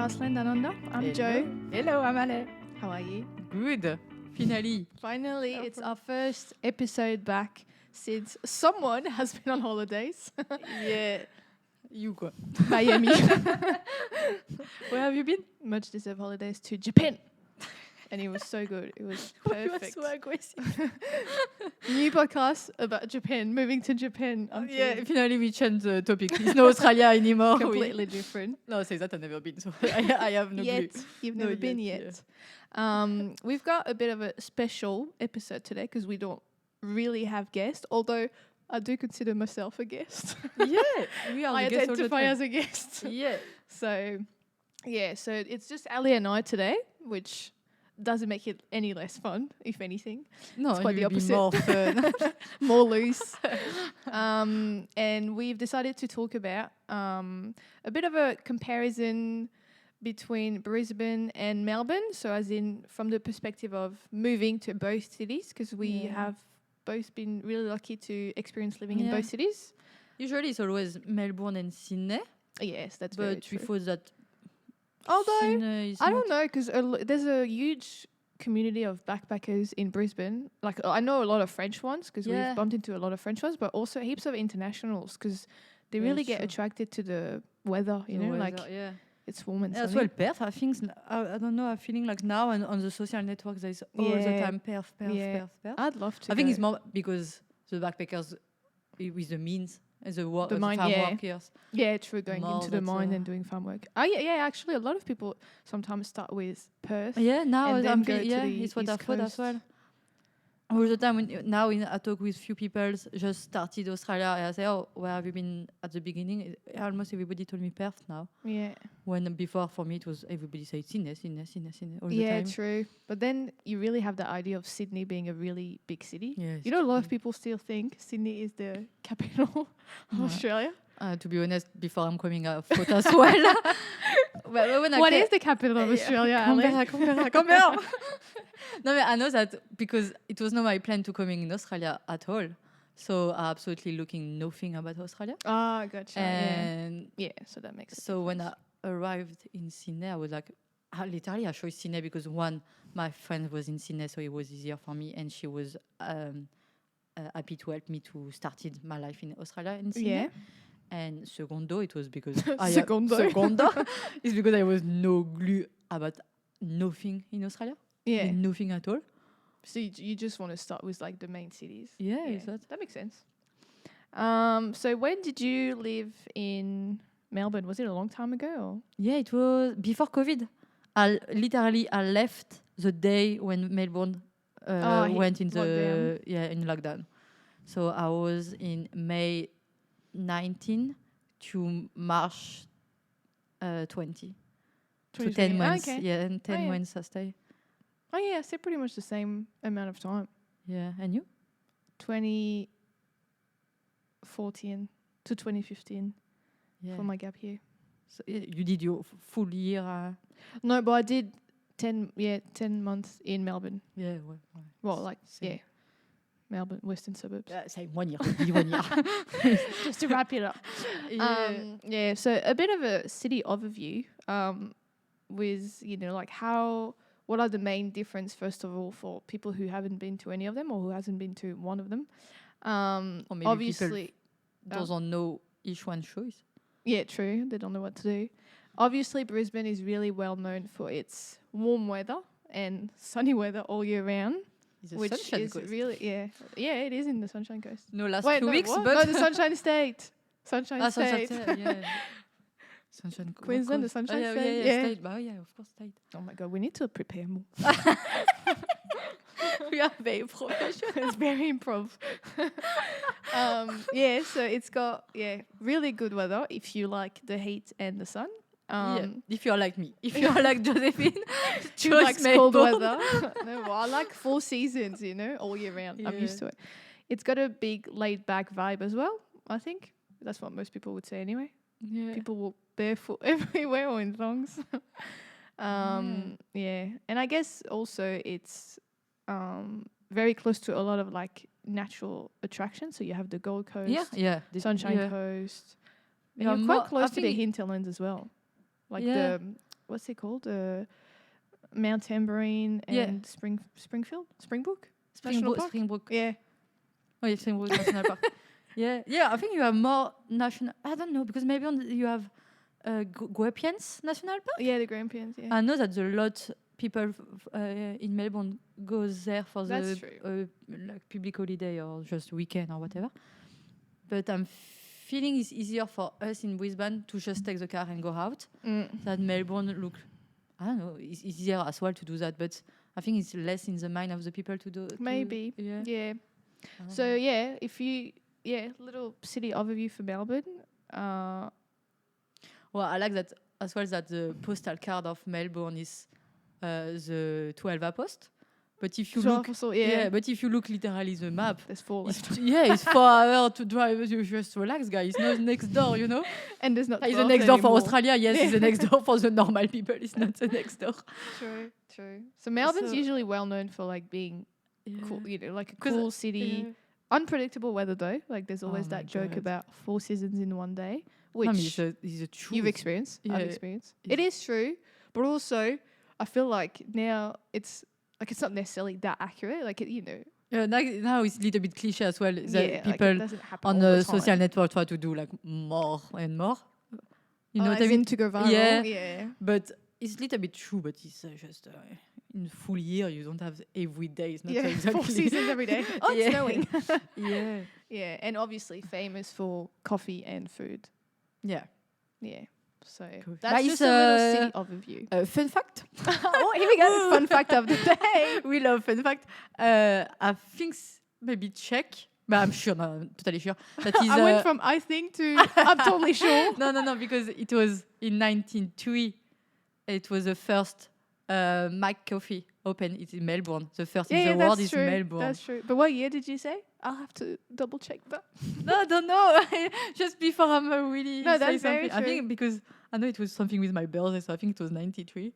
Podcastland Down Under. I'm Hello. Joe. Hello, I'm Ale. How are you? Good. Finally. Finally, it's our first episode back since someone has been on holidays. Yeah. You quoi? Miami. Where have you been? Much deserved holidays to Japan. And it was so good. It was perfect. You are so aggressive. New podcast about Japan, moving to Japan. Yeah, finally we changed the topic. It's not Australia anymore. Completely different. No, say that I've never been, so I have no Yet. clue. You've No, never been yet. Yeah. We've got a bit of a special episode today because we don't really have guests, although I do consider myself a guest. Yeah, we are I the guests all the identify time. as a guest. Yeah. So it's just Ali and I today, which doesn't make it any less fun, if anything. No, it's quite the it will be opposite. more fun. More loose. And we've decided to talk about a bit of a comparison between Brisbane and Melbourne. So as in from the perspective of moving to both cities, because we have both been really lucky to experience living in both cities. Usually it's always Melbourne and Sydney. Yes, that's very But true. we thought that Although, Sydney is I don't know, because there's a huge community of backpackers in Brisbane. Like, I know a lot of French ones because we've bumped into a lot of French ones, but also heaps of internationals because they really get attracted to the weather, you know, like it's warm and sunny. As well, Perth, I think, I don't know, I'm feeling like now on the social networks, there's all the time Perth. I'd love to. I think it's more because the backpackers with the means and the work, the farm workers. Yeah, true, going more into the mine and doing farm work. Oh, yeah, actually, a lot of people sometimes start with Perth. Yeah, now and I'm go to the it's what I East thought as Coast. well. All the time, I talk with few people, just started Australia, and I say, oh, where have you been at the beginning? Almost everybody told me Perth now. Yeah. When before, for me, it was everybody said Sydney all the time. Yeah, true. But then you really have the idea of Sydney being a really big city. Yeah, you know, a lot of people still think Sydney is the capital of Australia. To be honest, before I'm coming out of as well. What is the capital of Australia, Canberra. No, but I know that because it was not my plan to coming in Australia at all. So I absolutely looking nothing about Australia. Ah, gotcha. And so that makes sense. So when I arrived in Sydney, I was like, literally, I chose Sydney because one, my friend was in Sydney, so it was easier for me, and she was happy to help me to start my life in Australia in Sydney. Yeah. And secondo, it was because Secondo is because I was no clue about nothing in Australia. Yeah. Nothing at all. So you just want to start with like the main cities. Yeah. That makes sense. So when did you live in Melbourne? Was it a long time ago? Or? Yeah, it was before COVID. I left the day when Melbourne went in lockdown. So I was in May 19 to March 20. So 10 months. Okay. Yeah, and 10 months I stay. Oh, yeah, I said pretty much the same amount of time. Yeah, and you? 2014 to 2015 for my gap year. So you did your full year? No, but I did 10 months in Melbourne. Yeah, well, Melbourne, western suburbs. Say 1 year. 1 year. Just to wrap it up. So a bit of a city overview with, like what are the main difference, first of all, for people who haven't been to any of them or who hasn't been to one of them? Or maybe obviously, doesn't know each one choice. Yeah, true. They don't know what to do. Obviously, Brisbane is really well known for its warm weather and sunny weather all year round. Which is coast. Really, it is in the Sunshine Coast. No, few weeks, what? but no, the Sunshine State. Sunshine State. Sunshine Queensland, the Sunshine State. State. Yeah, of course, State. Oh my God, we need to prepare more. We are very professional. It's very improv. So it's got really good weather if you like the heat and the sun. If you're like me, if you're like Josephine, she likes cold weather. I like 4 seasons, all year round. I'm used to it. It's got a big laid back vibe as well, I think. That's what most people would say anyway. Yeah. People walk barefoot everywhere or in thongs. And I guess also it's very close to a lot of like natural attractions. So you have the Gold Coast, the Sunshine Coast. And you're quite close to the hinterlands as well. Like what's it called? Mount Tambourine and Springbrook? Springbrook. Yeah. Oh, yeah, Springbrook National Park. Yeah, I think you have more national. I don't know because maybe you have Grampians National Park. Yeah, the Grampians. Yeah. I know that a lot people in Melbourne goes there for That's the like public holiday or just weekend or whatever. But I'm feeling it's easier for us in Brisbane to just take the car and go out. That Melbourne look, I don't know, it's easier as well to do that, but I think it's less in the mind of the people to do. Maybe. Yeah. So if you little city overview for Melbourne. Well, I like that as well that the postal card of Melbourne is the 12 post. But if you look, but if you look literally the map, there's 4 left. It's 4 hours to drive. You just relax, guys. It's not next door, you know. And there's not. It's the next door for Australia. Yes, it's the next door for the normal people. It's not the next door. True. So Melbourne's usually well known for like being cool, like a cool city. Unpredictable weather though. Like there's always that joke about 4 seasons in one day, which you've experienced. I've experienced. It is true, but also I feel like now it's not necessarily that accurate. Like now it's a little bit cliche as well. That people on the social network try to do like more and more. You know what I mean? To go viral. Yeah. But it's a little bit true. But it's just in full year you don't have every day. It's not exactly 4 seasons every day. Oh, it's snowing. Yeah, and obviously famous for coffee and food. Yeah. So cool. That's just a little city overview. Fun fact. Oh, here we go. Fun fact of the day. We love fun fact. I think maybe Czech, but I'm sure, no, I'm totally sure. That is, I went from I think to I'm totally sure. No, because it was in 1903. It was the first Mac Coffee open. It's in Melbourne. The first in the world is in Melbourne. That's true. But what year did you say? I'll have to double check that. No, I don't know. Just before I'm really no, that's very true. I think because I know it was something with my birthday, so I think it was 93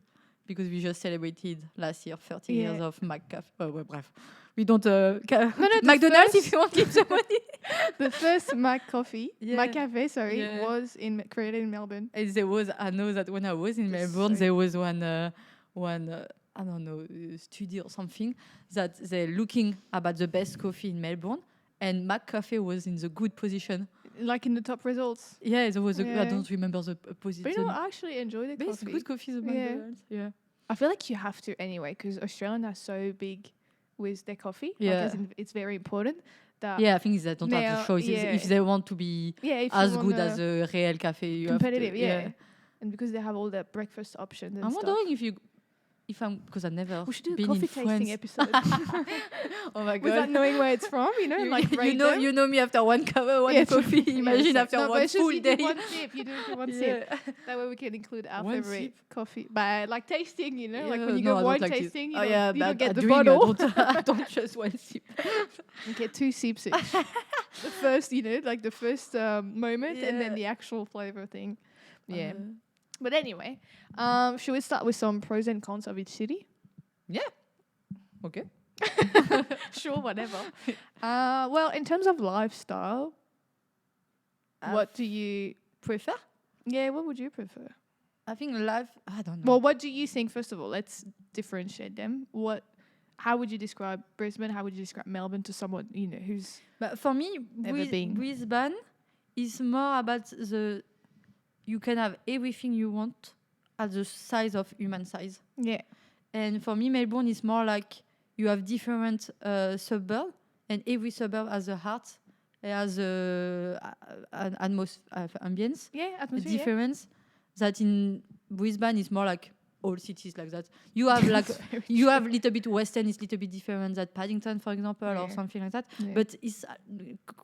because we just celebrated last year 30 years of Mac Cafe. Oh, well, bref. We don't McDonald's if you want to give some money. The first Mac Coffee, Mac Cafe, was created in Melbourne. And I know that when I was in Melbourne, there was one I don't know, study or something that they're looking about the best coffee in Melbourne, and Mac Cafe was in the good position. Like in the top results. Yeah, there was I don't remember the position. But I actually enjoy the coffee. It's good coffee, the McDonald's. Yeah. I feel like you have to anyway, because Australians are so big with their coffee. Yeah. Like, it's very important. That I think they don't have the choice. If they want to be as good as a real cafe, you competitive, have to, and because they have all the breakfast options and I'm wondering if I'm because I've never we should do a been coffee tasting episode. Oh my god! Without knowing where it's from, you know me after one coffee. Imagine after one full day. You do it for one sip. That way we can include our favorite coffee by like tasting. Like when you go wine tasting, you don't get the bottle. I don't just one sip. You get 2 sips each. The first, like the first moment, and then the actual flavor thing. Yeah. But anyway, should we start with some pros and cons of each city? Yeah. Okay. Sure, whatever. Well, in terms of lifestyle, what do you prefer? Yeah, what would you prefer? I think I don't know. Well, what do you think, first of all? Let's differentiate them. How would you describe Brisbane? How would you describe Melbourne to someone, who's But for me, Brisbane is more about you can have everything you want at the size of human size. Yeah. And for me, Melbourne is more like you have different suburbs, and every suburb has a heart, it has an ambience. Yeah, atmosphere. A difference that in Brisbane is more like all cities like that. You have like you have little bit Western is little bit different than Paddington, for example, or something like that. Yeah. But it's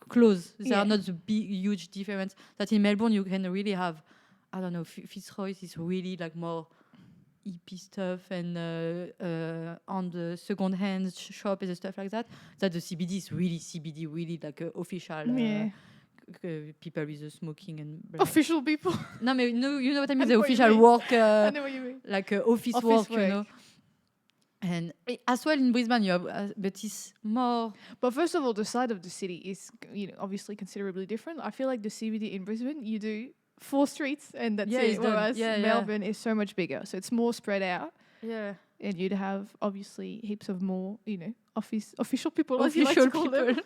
close. There are not the big huge difference that in Melbourne you can really have. I don't know. Fitzroy is really like more hippie stuff, and on the second-hand shop and stuff like that. That the CBD is really CBD, really like official. People with the smoking and official people. No, but you know what I mean. The official work, I know what you mean. Like office work, you know. And as well in Brisbane, you have, but it's more. But first of all, the side of the city is, obviously considerably different. I feel like the CBD in Brisbane, you do 4 streets and that's it. Whereas Melbourne is so much bigger, so it's more spread out. Yeah. And you'd have obviously heaps of more, official people, as you like to call them.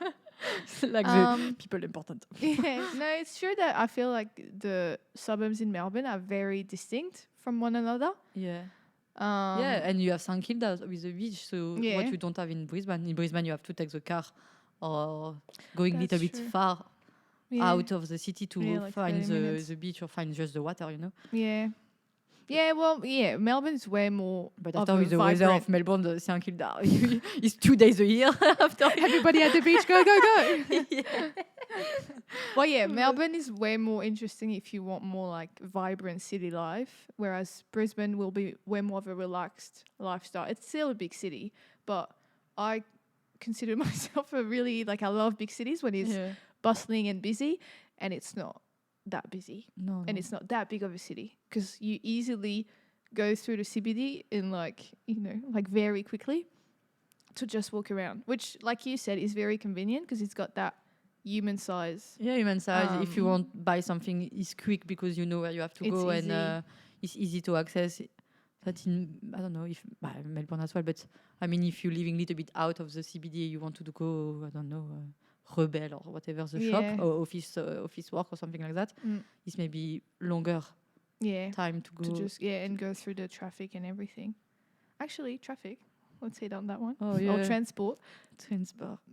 Like the people important. Yeah, no, it's true that I feel like the suburbs in Melbourne are very distinct from one another. Yeah. And you have St Kilda with the beach, so what you don't have in Brisbane. In Brisbane, you have to take the car or going a little bit far out of the city to find the beach or find just the water, Yeah. Yeah, well, Melbourne is way more. But after with the weather of Melbourne, the St Kilda, it's 2 days a year. After everybody at the beach, go. Well, Melbourne is way more interesting if you want more like vibrant city life, whereas Brisbane will be way more of a relaxed lifestyle. It's still a big city, but I consider myself I love big cities when it's bustling and busy, and it's not that busy. No. It's not that big of a city because you easily go through the CBD in very quickly to just walk around, which like you said is very convenient because it's got that human size. Yeah, human size. If you want to buy something, it's quick because you know where you have to go easy. And it's easy to access. That I don't know if Melbourne as well, but I mean if you're living a little bit out of the CBD, you want to go, I don't know, Rebel or whatever the shop or office work or something like that, it's maybe longer time to go. To just and go through the traffic and everything. Actually, traffic. Let's hit on that one. Oh yeah. Or transport.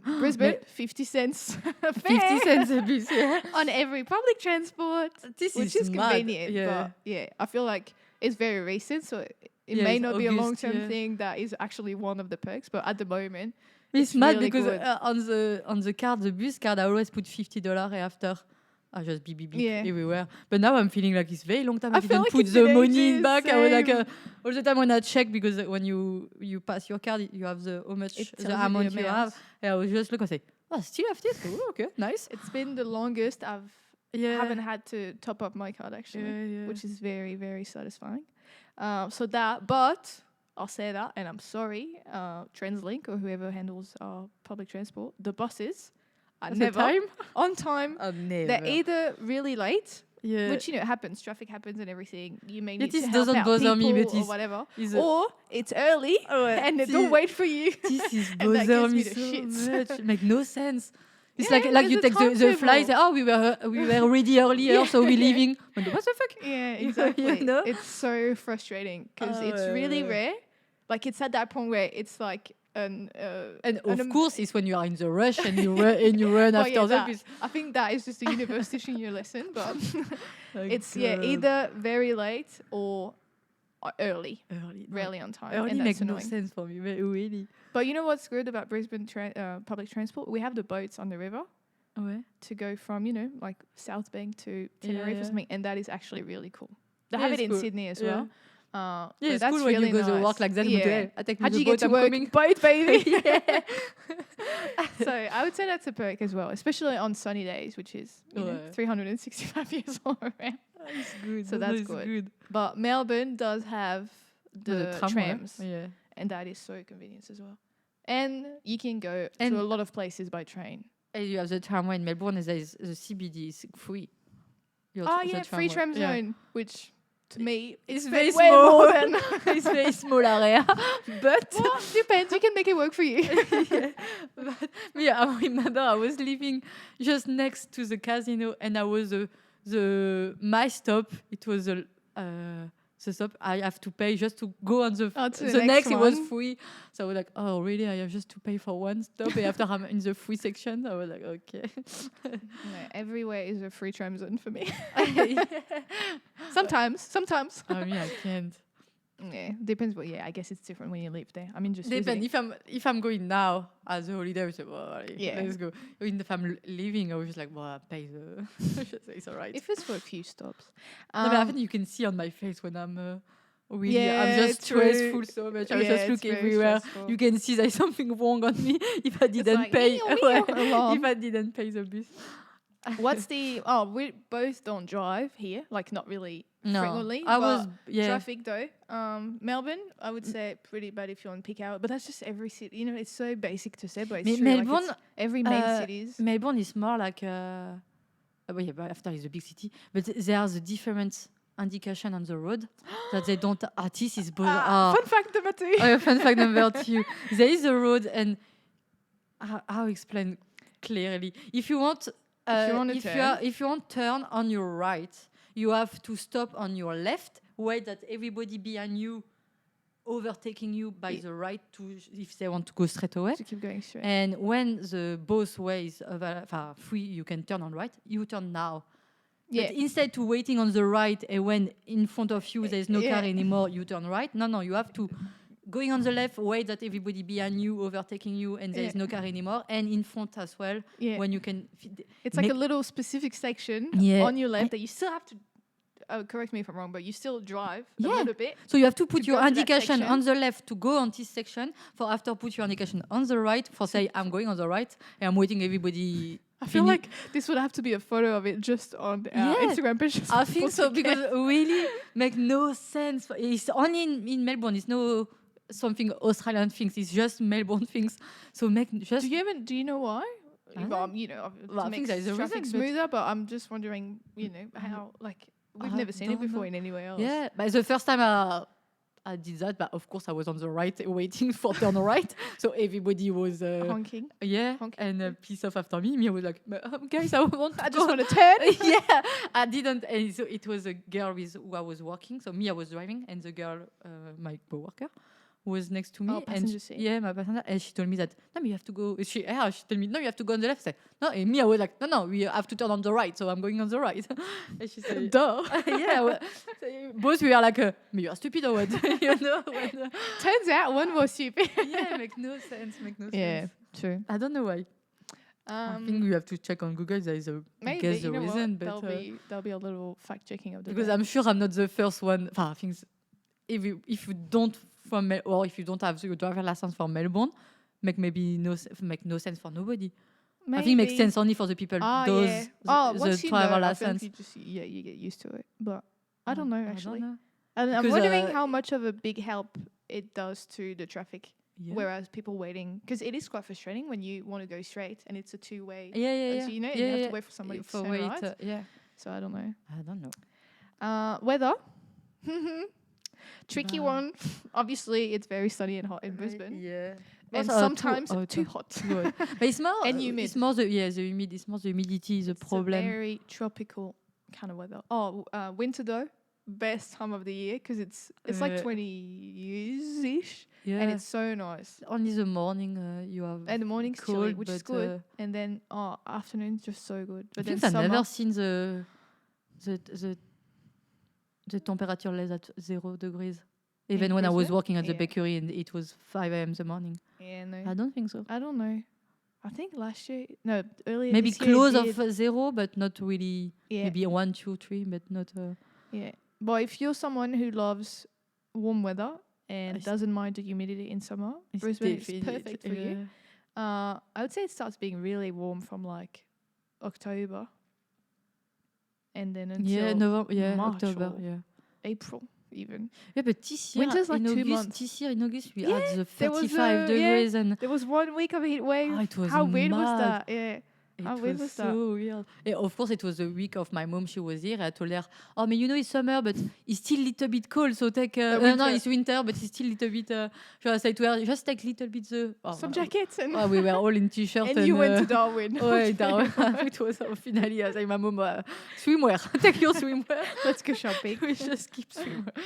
Brisbane, 50 cents. 50 cents a bus, on every public transport. Which is convenient. Yeah. But I feel like it's very recent, so it may not be a long-term thing that is actually one of the perks, but at the moment it's mad really because on the card, the bus card, I always put $50 and after I just beep everywhere. But now I'm feeling like it's very long time I didn't put the money back. I was like all the time when I check, because when you pass your card, you have the amount you have. And I was just look and say, still have this? Oh, okay, nice. It's been the longest I haven't had to top up my card actually, which is very, very satisfying. But I'll say that, and I'm sorry, TransLink or whoever handles public transport, the buses are never on time. They're either really late, which happens, traffic happens and everying. You may need to help out people or whatever, or it's early and they don't wait for you. This is bother me so much. Make no sense. It's like you take the flight. We were already earlier, so we're leaving. What the fuck? Yeah, exactly. It's so frustrating because it's really rare. Like it's at that point where it's like and of course it's when you are in the rush and you run after that. I think that is just a universe teaching you a lesson, but it's either very late or early. Rarely on time. Early makes no sense for me, really. But you know what's good about Brisbane public transport? We have the boats on the river to go from like South Bank to Tenerife or something, and that is actually really cool. They have it in Sydney as well. It's cool when you go to work like that. I take How'd you get to work? Boat, baby. So I would say that's a perk as well, especially on sunny days, which is 365 years all around. That's good. So that's good. But Melbourne does have the trams, and that is so convenient as well. And you can go to a lot of places by train. And you have the tramway in Melbourne, and the CBD is free. Free tram zone, which to me it's very small. More than it's very small area, but depends. You can make it work for you. But I remember I was living just next to the casino, and I was my stop. It was the stop I have to pay just to go on the next one. It was free, so I was like, oh really, I have just to pay for one stop, and after I'm in the free section, I was like, okay. Everywhere is a free tram zone for me. Sometimes I mean, I can't. Depends, but I guess it's different when you live there. I mean, just depends. If I'm going now as a holiday, I would say, let's go. If I'm leaving, I was just like, I pay the. It's alright. If it's for a few stops. No, but I think you can see on my face when I'm I'm just stressful so much. I just look everywhere. Stressful. You can see there's something wrong on me if I didn't pay. If I didn't pay the bus. What's the? We both don't drive here. Like not really frequently. Traffic though. Melbourne, I would say pretty bad if you're on peak hour. But that's just every city. It's so basic to say, but it's true. Melbourne, every main cities. Melbourne is more like but after is a big city. But there's a different indication on the road that they don't. This is fun fact number 2. Fun fact number 2. There is a road, and how explain clearly? If you want, if you want turn on your right, you have to stop on your left. Wait that everybody behind you overtaking you by the right to if they want to go straight away. To keep going straight. And when the both ways free, you can turn on right. You turn now. Yeah. But instead to waiting on the right, and when in front of you there's no car anymore, you turn right. No, you have to going on the left, wait that everybody behind you overtaking you, and there's no car anymore, and in front as well. Yeah. When you can, it's like a little specific section on your left that you still have to. Correct me if I'm wrong, but you still drive a little bit. So you have to put your indication on the left to go on this section. For after, put your indication on the right for say I'm going on the right and I'm waiting everybody. I feel like this would have to be a photo of it just on our Instagram page. I think so because it really make no sense. It's only in Melbourne. It's no something Australian things. It's just Melbourne things. So make just. Do you know why? Well, to make traffic smoother, but I'm just wondering, how like. We've never seen it before in anywhere else. Yeah, but the first time I did that, but of course I was on the right waiting for turn right. So everybody was honking. Yeah, honking. And piece off after me. Me, I was like, guys, I just want to turn. Yeah, I didn't. And so it was a girl with who I was walking. So me, I was driving, and the girl, my coworker, was next to me. Passenger seat. Yeah, my passenger. And she told me that, no, you have to go. She told me, no, you have to go on the left side. No, and me, I was like, no, we have to turn on the right. So I'm going on the right. And she said, duh. Yeah. Well, both we are like, you're stupid or what? Turns out one was stupid. Yeah, make no sense. Yeah, true. I don't know why. I think we have to check on Google. There is maybe the reason, but there'll be a little fact checking of the because I'm sure I'm not the first one. I think if you don't or if you don't have your driver license for Melbourne, make no sense for nobody. Maybe. I think it makes sense only for the people the driver license. You get used to it. But I don't know actually. And I'm wondering how much of a big help it does to the traffic. Yeah. Whereas people waiting, because it is quite frustrating when you want to go straight and it's a two-way. Yeah. So, you have to wait for somebody to turn right. So I don't know. Weather. Tricky one. Obviously, it's very sunny and hot in Brisbane. Yeah. And sometimes too hot. But it's more and humid. It's more the humid. It's more the humidity is a problem. It's a very tropical kind of weather. Winter though, best time of the year because it's like 20 years ish. Yeah. And it's so nice. Only the morning you have. And the morning's cold, chilly, which is good. And then afternoon's just so good. But I think I've never seen the temperature less at 0 degrees. Even when I was working at the bakery and it was 5 a.m. in the morning. Yeah, no. I don't think so. I don't know. I think earlier maybe this year close of 0, but not really. Yeah. Maybe 1, 2, 3, but not. Yeah. But if you're someone who loves warm weather and doesn't mind the humidity in summer, Brisbane is perfect for you. I would say it starts being really warm from like October. And then until March October, April even. Yeah, but this year, winter's like 2 months. This year in August we had the 35 degrees and there was 1 week of a heat wave. It was How weird mad. was that? Yeah. It was so weird. Yeah, of course, it was the week of my mom. She was here. I told her, but it's summer, but it's still a little bit cold. So take no, it's winter, but it's still a little bit. I said to her, just take a little bit some jackets. And we were all in t-shirt. And you went to Darwin. Darwin. It was finally. I said, my mom, swimwear. Take your swimwear. Let's go shopping. We just keep swimwear.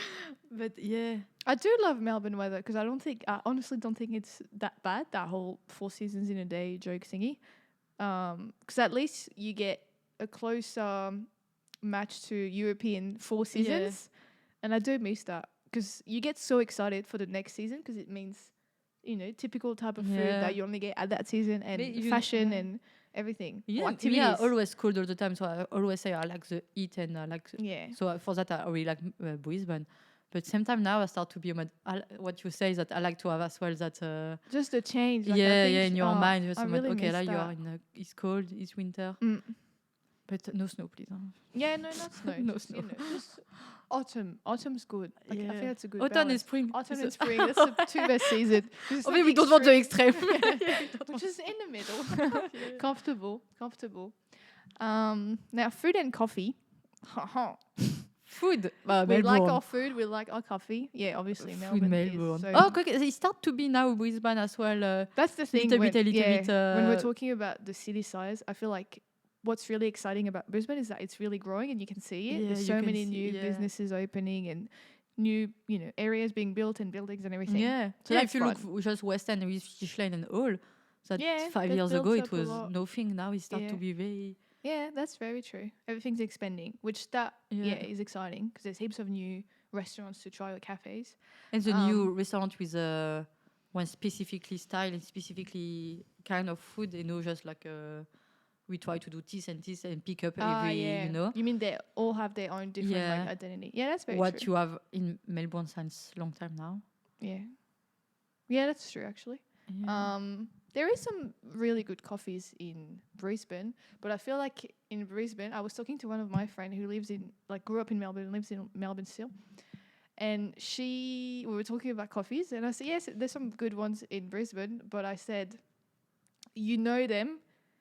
But yeah, I do love Melbourne weather because I honestly don't think it's that bad. That whole 4 seasons in a day joke thingy. Because at least you get a closer match to European 4 seasons, and I do miss that because you get so excited for the next season because it means typical type of food that you only get at that season and fashion and everything. Yeah, always cold all the time. So I always say I like the heat and I like. So for that I really like Brisbane. But same time now I start to be what you say is that I like to have as well that just a change. Like in your mind. Just really okay, now you are it's cold, it's winter, but no snow, please. Yeah, no, not snow. No snow. Just autumn. Autumn's good. Like, I think that's a good. Autumn and spring. Autumn and spring. That's the 2 best seasons. Maybe we don't want the extreme. Just in the middle. Comfortable. Now, food and coffee. Food. We like our food. We like our coffee. Yeah, obviously Melbourne. Is so okay. It start to be now Brisbane as well. That's the thing. Little bit. When we're talking about the city size, I feel like what's really exciting about Brisbane is that it's really growing and you can see it. There's so many new businesses opening and new, areas being built and buildings and everything. Yeah. So if you look just West End with Fish Lane and all, that 5 years ago it was nothing. Now it starts to be very. Yeah, that's very true. Everything's expanding, which is exciting because there's heaps of new restaurants to try or cafes. And the new restaurant with one specifically style and specifically kind of food, just like we try to do this and pick up every, You mean they all have their own different identity? Yeah, that's very true. What you have in Melbourne since long time now. Yeah. Yeah, that's true actually. Yeah. There is some really good coffees in Brisbane, but I feel like in Brisbane, I was talking to one of my friends who grew up in Melbourne and lives in Melbourne still. And we were talking about coffees and I said, yes, there's some good ones in Brisbane, but I said, you know them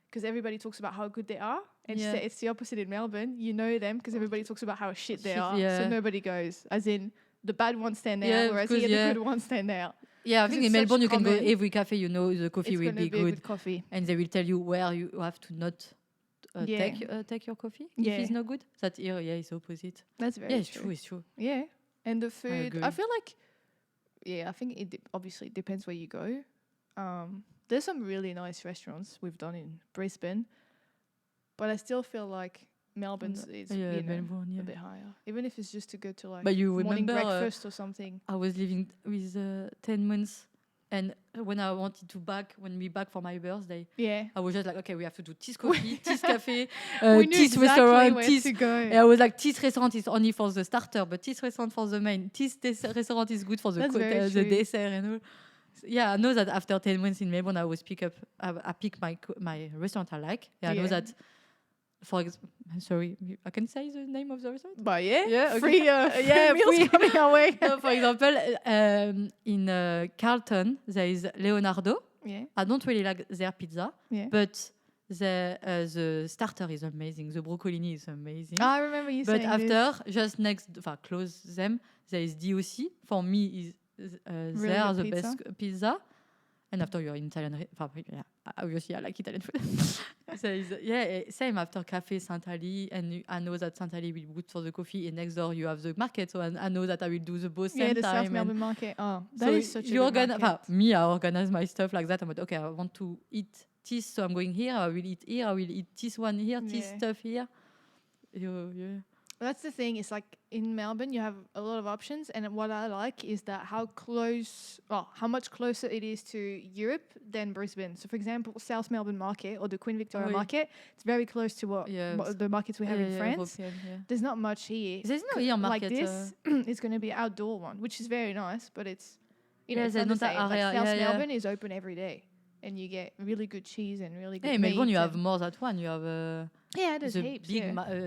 because everybody talks about how good they are. And it's the opposite in Melbourne. You know them because everybody talks about how shit they are. Yeah. So nobody goes, as in the bad ones stand out, whereas the good ones stand out. Yeah, I think in Melbourne you can go every cafe, the coffee will be good coffee. And they will tell you where you have to not take your coffee if it's not good. That here, it's opposite. That's very true. It's true. Yeah, and the food, I feel like, I think it obviously depends where you go. There's some really nice restaurants we've done in Brisbane, but I still feel like Melbourne's is Melbourne, a bit higher. Even if it's just to go to but you morning remember, breakfast or something. I was living with 10 months and when I wanted to when we back for my birthday, I was just like, okay, we have to do this coffee, this cafe, this restaurant, this. To go. And I was like, this restaurant is only for the starter, but this restaurant for the main. This restaurant is good for the dessert and all. Yeah, I know that after 10 months in Melbourne, I pick my restaurant I like. Yeah, I know that. Sorry, I can say the name of the restaurant? But okay. Free meals coming our way. So for example, in Carlton, there is Leonardo. Yeah. I don't really like their pizza, but the starter is amazing. The broccolini is amazing. I remember you saying this. But after, just next, close them, there is DOC. For me, is really the best pizza. And after you're in Italian, obviously I like Italian food. So same after Café Saint-Ali, and I know that Saint-Ali will be good for the coffee, and next door you have the market, so I know that I will do the both same time. Yeah, the South Melbourne market. Oh, that is such a good market. Me, I organize my stuff like that. I'm like, okay, I want to eat this, so I'm going here, I will eat here, I will eat this one here, this stuff here. That's the thing. It's like in Melbourne, you have a lot of options, and what I like is that how much closer it is to Europe than Brisbane. So, for example, South Melbourne Market or the Queen Victoria Market, it's very close to what the markets we have in France. There's not much here. There's no here market. Like this, it's going to be an outdoor one, which is very nice, but it's it's not the same. Like South Melbourne is open every day. And you get really good cheese and really good meat. Melbourne, you have more than one. You have there's the heaps, big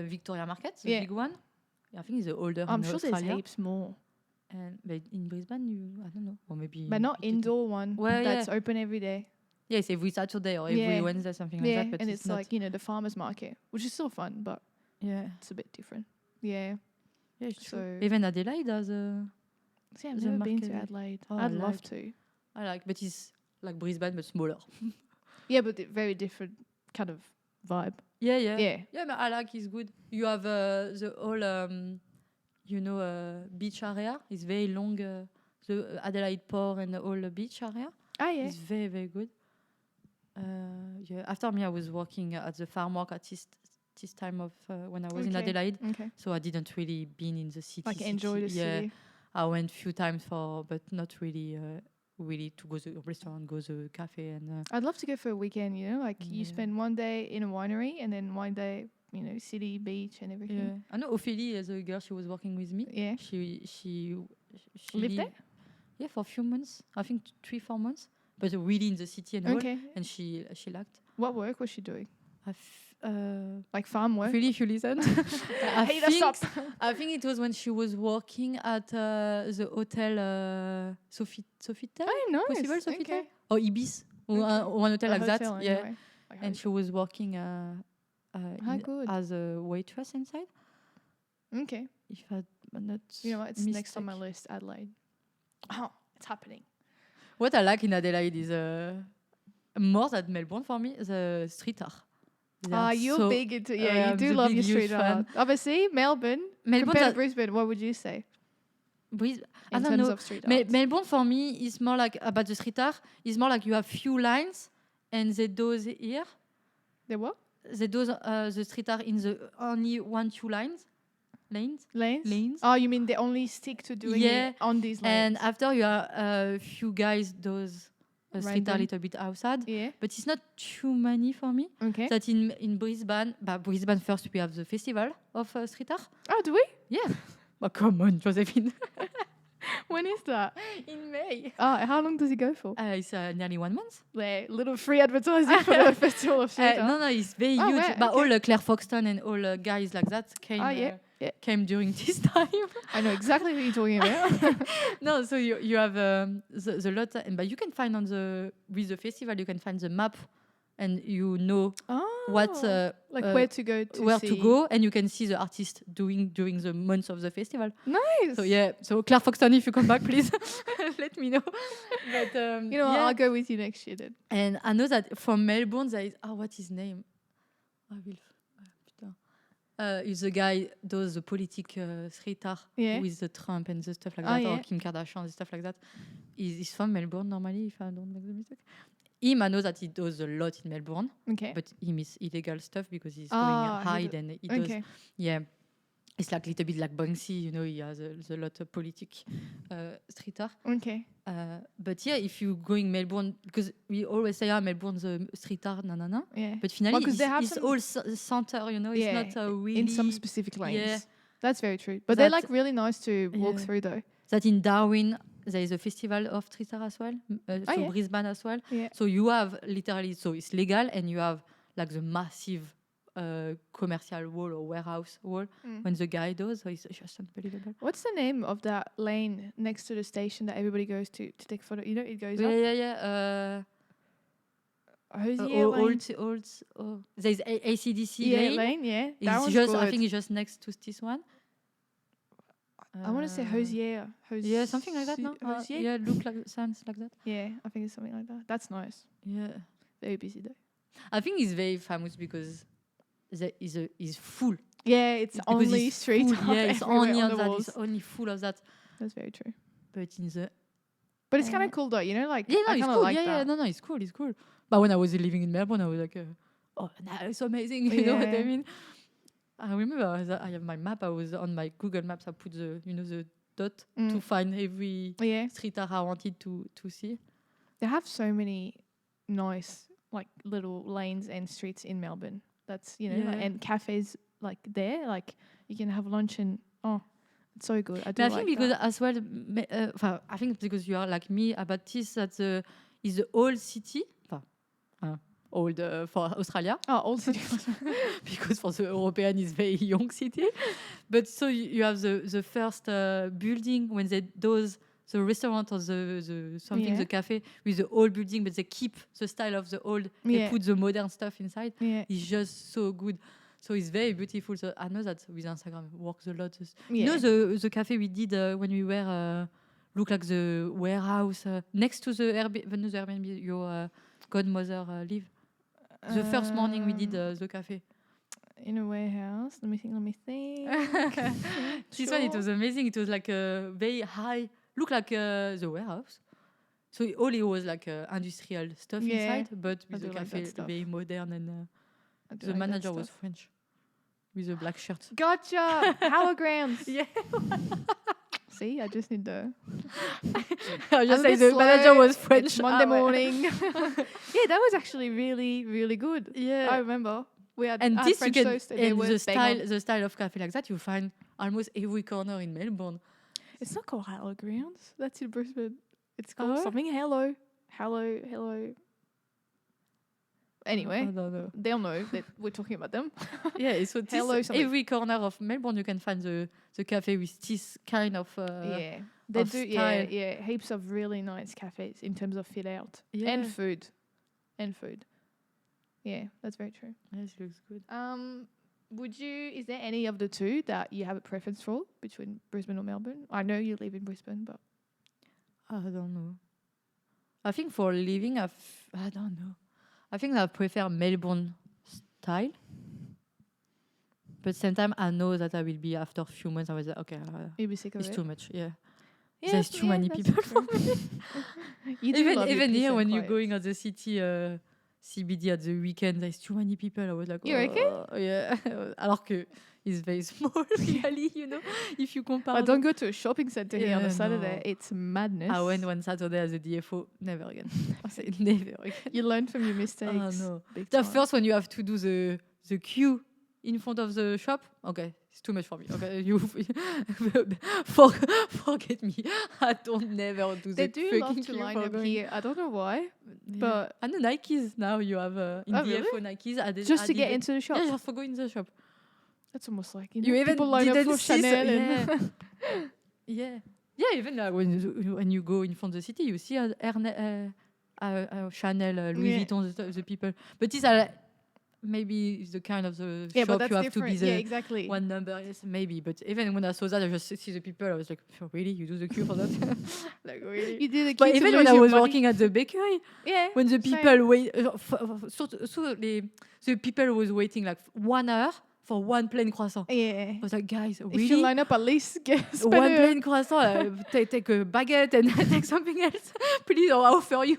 Victoria Market, the big one. I think it's the older. I'm sure there's heaps more. But in Brisbane, I don't know, or maybe. But not indoor one that's open every day. Yes, every Saturday or every Wednesday, something like that. But and it's like the farmers market, which is still fun, but it's a bit different. Yeah, it's true. Even Adelaide has I've never been to Adelaide. I'd love to. I like, but it's like Brisbane but smaller. But very different kind of vibe. Yeah, but I like it's good. You have the whole beach area. It's very long. The Adelaide Port and the whole beach area. It's very, very good. After me, I was working at the farm work at this time of when I was in Adelaide. So I didn't really been in the city. Like enjoy the city. I went few times but not really. Really to go to a restaurant, go to a cafe, and I'd love to go for a weekend. You spend one day in a winery and then one day, city, beach, and everything. Yeah, I know Ophélie, as a girl, she was working with me. Yeah, she lived there. Yeah, for a few months. I think 3-4 months, but really in the city and all. And she liked. What work was she doing? Like farm work. Really, if you listen. I think it was when she was working at the hotel Sofitel. Oh, nice. Possible Sofitel? Or Ibis. Or one hotel like that. Hotel, anyway. And she was working good. as a waitress inside. Okay. If I'm not You know what? It's mistake. next on my list, Adelaide. Oh, it's happening. What I like in Adelaide is more than Melbourne for me, the street art. You're big into you do I'm love big, your street huge art. Obviously, Melbourne compared to Brisbane, what would you say? In terms of street art. Melbourne for me is more like about the street art. Is more like you have few lines and they those here. The what? They those the street art in the only 1-2 lanes. Lanes. Oh, you mean they only stick to doing it on these lanes? And after you are a few guys those street art a little bit outside. Yeah. But it's not too many for me. Okay. That in Brisbane, Brisbane first we have the festival of street art. Oh, do we? Yeah. Come on, Josephine. When is that? In May. Oh, how long does it go for? It's nearly 1 month. Little free advertising for the festival of street art. No, it's very huge. Right, But all Claire Foxton and all guys like that came during this time. I know exactly what you're talking about. No, so you have the lot, but you can find with the festival you can find the map, and you know what where to go to go, and you can see the artist doing during the months of the festival. Nice. So Claire Foxton, if you come back, please let me know. But I'll go with you next year then. And I know that from Melbourne there is what's his name? Is the guy does the politic street art with the Trump and the stuff like that, or Kim Kardashian and stuff like that. He's from Melbourne normally, if I don't make the mistake. I know that he does a lot in Melbourne, but he misses illegal stuff because he's going hide and he does. Yeah, it's like a little bit like Banksy, he has a lot of politic street art. Okay. But if you going Melbourne, because we always say Melbourne's street art, Yeah. But finally, it's all center, it's not really in some specific lanes. Yeah. That's very true. But they're like really nice to walk through though. That in Darwin, there is a festival of street art as well, Brisbane as well. Yeah. So you have literally, so it's legal, and you have like the massive commercial wall or warehouse wall when the guy does. So it's just unbelievable. What's the name of that lane next to the station that everybody goes to take photo? It goes up. Yeah. There's ACDC lane. Yeah. It's just, I think it's just next to this one. I want to say Hosier. Yeah, something like that, no? Yeah, sounds like that. Yeah, I think it's something like that. That's nice. Yeah. Very busy though. I think he's very famous because he's full. Yeah, it's only street art. Yeah, it's only on on the that. walls. It's only full of that. That's very true. But it's kind of cool though, I it's cool. Like that. No, it's cool. But when I was living in Melbourne, I was like, it's amazing. You know what I mean? I remember I have my map. I was on my Google Maps. I put the dot to find every street art I wanted to see. They have so many nice like little lanes and streets in Melbourne. That's and cafes like there. Like you can have lunch and it's so good. I think because that. as well. I think because you are like me about this. That is the old city. Old for Australia. Old city. Because for the European it's very young city. But so you have the first building when they does the restaurant or the cafe with the old building, but they keep the style of the old. They put the modern stuff inside. Yeah. It's just so good. So it's very beautiful. So I know that with Instagram works a lot. You know the cafe we did when we were look like the warehouse next to the Airbnb your godmother live. The first morning we did the cafe. In a warehouse. Let me think. This one, it was amazing. It was like a very high, look like the warehouse. So all it was like industrial stuff inside, but with the cafe very modern, and the manager was French with a black shirt. Gotcha! Holograms! Yeah. See, I just need the... I just say the manager was French. It's Monday morning. Yeah, that was actually really, really good. Yeah. I remember. We had French toast. And the style of cafe like that, you find almost every corner in Melbourne. It's not called Holograms. That's in Brisbane. It's called something Hello. Anyway, I don't know. They'll know that we're talking about them. Yeah, so every corner of Melbourne you can find the cafe with this kind of they do style. heaps of really nice cafes in terms of fit out and food. Yeah, that's very true. Yeah, she looks good. Is there any of the two that you have a preference for between Brisbane or Melbourne? I know you live in Brisbane, but I don't know. I think for living, I don't know. I think I prefer Melbourne style. But same time, I know that I will be after a few months. I was like, okay, you'll be sick of it's it. too much. Yeah, There's too many people for me. Even here, when you're going at the city CBD at the weekend, there's too many people. I was like, you reckon? Yeah. Alors que it's very small, really. If you compare. I don't go to a shopping center here on a Saturday. No. It's madness. I went one Saturday as a DFO. Never again. I said never again. You learn from your mistakes. Oh no. The first when you have to do the queue in front of the shop, okay, it's too much for me. Okay, you forget me. I don't never do they the do love to line up here. I don't know why, but and the Nikes now you have in DFO really? Nikes just to get into the shop. Yeah, just for going in the shop. That's almost like you even people line up for Chanel. Yeah. Even when you go in front of the city, you see Chanel, Louis Vuitton, the people. But these are maybe it's the kind of the shop you have different. To be the exactly. one number. Yes, maybe. But even when I saw that, I just see the people. I was like, oh, really? You do the queue for that? Like really? You did the queue. But even when I was money. working at the bakery, when the people wait, the people was waiting like 1 hour for one plain croissant. Yeah. I was like, guys, really? If you line up, at least get one plain croissant. Take a baguette and take something else, please. Or I'll offer you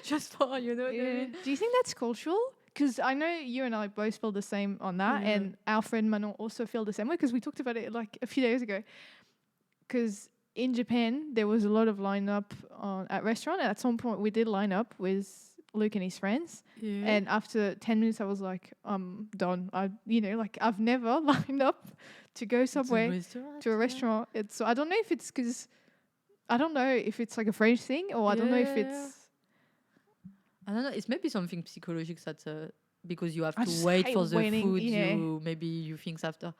just for Yeah. Do you think that's cultural? Because I know you and I both feel the same on that, and our friend Manon also feel the same way, because we talked about it like a few days ago. Because in Japan, there was a lot of line up at restaurant, and at some point we did line up with Luke and his friends. Yeah. And after 10 minutes, I was like, I'm done. I've never lined up to go somewhere to a restaurant. So I don't know if it's because, I don't know if it's like a French thing, or I don't know if it's, I don't know. It's maybe something psychological that because you have to wait for the food. Maybe you think after.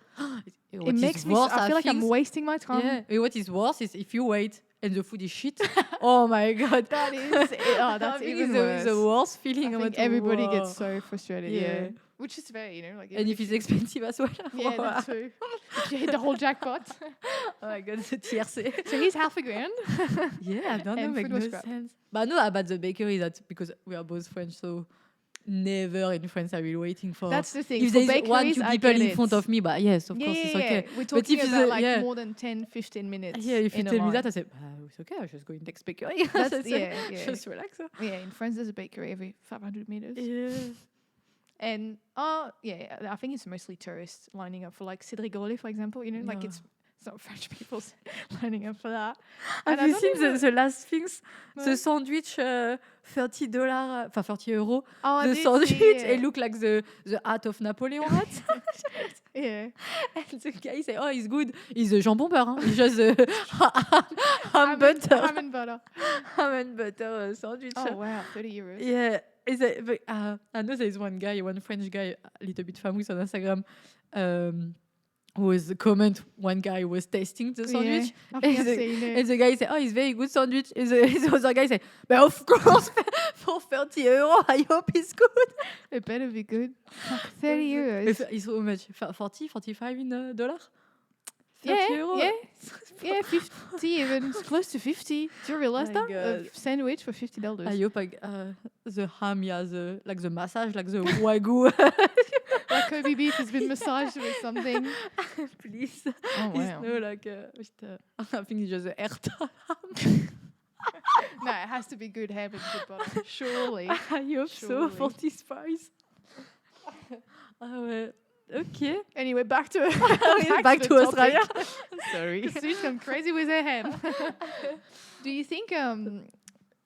It makes me. I feel like I'm wasting my time. Yeah. What is worse is if you wait and the food is shit. Oh my god, that is. That's even worse. The worst feeling. I think everybody gets so frustrated. Yeah. Which is fair, and if it's expensive as well. Yeah, that too. If you hit the whole jackpot. Oh my god, it's a tiercé. So he's $5,000. Yeah, I don't know, makes no sense. But I know about the bakery, that's because we are both French, so never in France I will waiting for. That's the thing. If there's 1, 2 people in front of me, but yes, of course, it's okay. We're talking about more than 10, 15 minutes. Yeah, if you tell me that, I say, it's okay, I'll just go in the next bakery. Just relax. Yeah, in France there's a bakery every 500 meters. Yeah. And I think it's mostly tourists lining up for like Cidre-Gorlé, for example. Like it's not French people lining up for that. Have you seen the last things? No. The sandwich, $30, €30. Oh, the sandwich, it looked like the hat of Napoleon hat. Yeah. And the guy say, oh, it's good. He's a jambon beurre. It's just ham butter. Ham and butter. Ham and butter sandwich. Oh, wow. €30. Yeah. I know there's one French guy, a little bit famous on Instagram, was comment. One guy was tasting the sandwich, and the guy said, "Oh, it's very good sandwich." And the other guy said, "But of course, for €30, I hope it's good." It better be good. €30. It's how much? 40, 45 in dollars. Yeah, 50, even close to 50. Do you realize that? A sandwich for $50. I hope the ham, the massage, like the wagyu. Like Kobe beef has been massaged with something. Please. Oh, wow. It's I think it's just the Herta ham. No, it has to be good ham and good butter. Surely. I hope so for this price. Okay. Anyway, back to Australia. Sorry. Sue's gone crazy with her ham. Do you think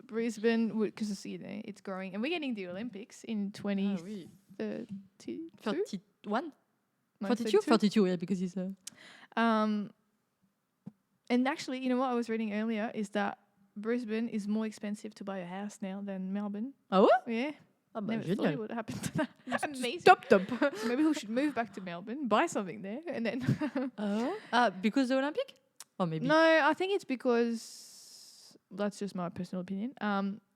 Brisbane would, because it's growing, and we're getting the Olympics in 2032? 31? No, 42? 42, yeah, because it's and actually, you know what I was reading earlier is that Brisbane is more expensive to buy a house now than Melbourne. Oh? Yeah. Never thought it would happen to that. Amazing. Top. So maybe we should move back to Melbourne, buy something there, and then. Because the Olympic? Or maybe? No, I think it's because that's just my personal opinion.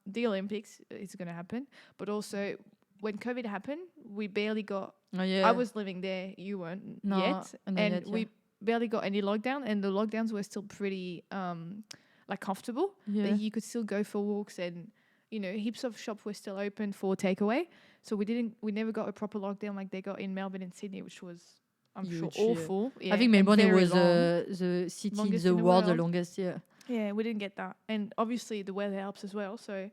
The Olympics is going to happen, but also when COVID happened, we barely got. Oh, yeah. I was living there. You weren't yet, not and yet, we barely got any lockdown, and the lockdowns were still pretty like comfortable. Yeah. That you could still go for walks, and heaps of shops were still open for takeaway. So we never got a proper lockdown like they got in Melbourne and Sydney, which was Huge, sure awful. I think Melbourne it was the city in the world the longest. Yeah, we didn't get that, and obviously the weather helps as well. So.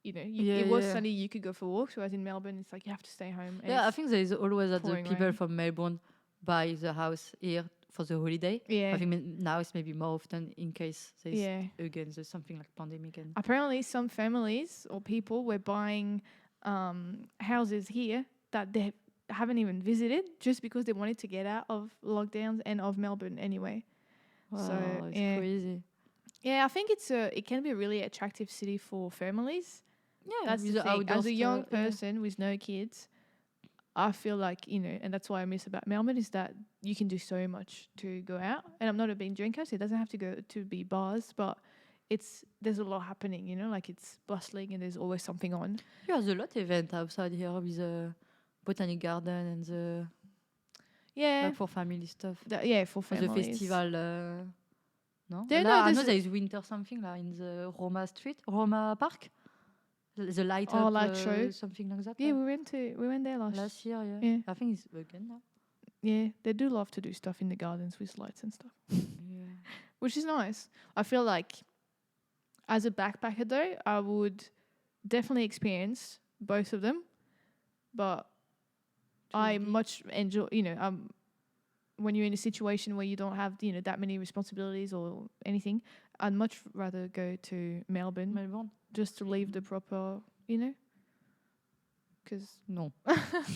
It was sunny, you could go for walks, whereas in Melbourne, it's like you have to stay home. I think there is always that the people rain. from Melbourne buy the house here for the holiday. Yeah. I think now it's maybe more often in case there's something like pandemic. And apparently some families or people were buying houses here that they haven't even visited just because they wanted to get out of lockdowns and of Melbourne anyway. Wow, so it's crazy. Yeah, I think it can be a really attractive city for families. Yeah, that's the thing. As a young person with no kids, I feel like, and that's why I miss about Melbourne is that you can do so much to go out. And I'm not a big drinker, so it doesn't have to go to be bars, but there's a lot happening, like it's bustling and there's always something on. There's a lot of event outside here with the Botanic Garden and the like for family stuff. For families. The festival. No? I know there is winter something like in the Roma Park. The light up light show, something like that. Yeah, we went there last year. Yeah. I think it's again now. Yeah, they do love to do stuff in the gardens with lights and stuff. Which is nice. I feel like as a backpacker though, I would definitely experience both of them, but I much enjoy. When you're in a situation where you don't have that many responsibilities or anything, I'd much rather go to Melbourne. Just to leave the proper, because no,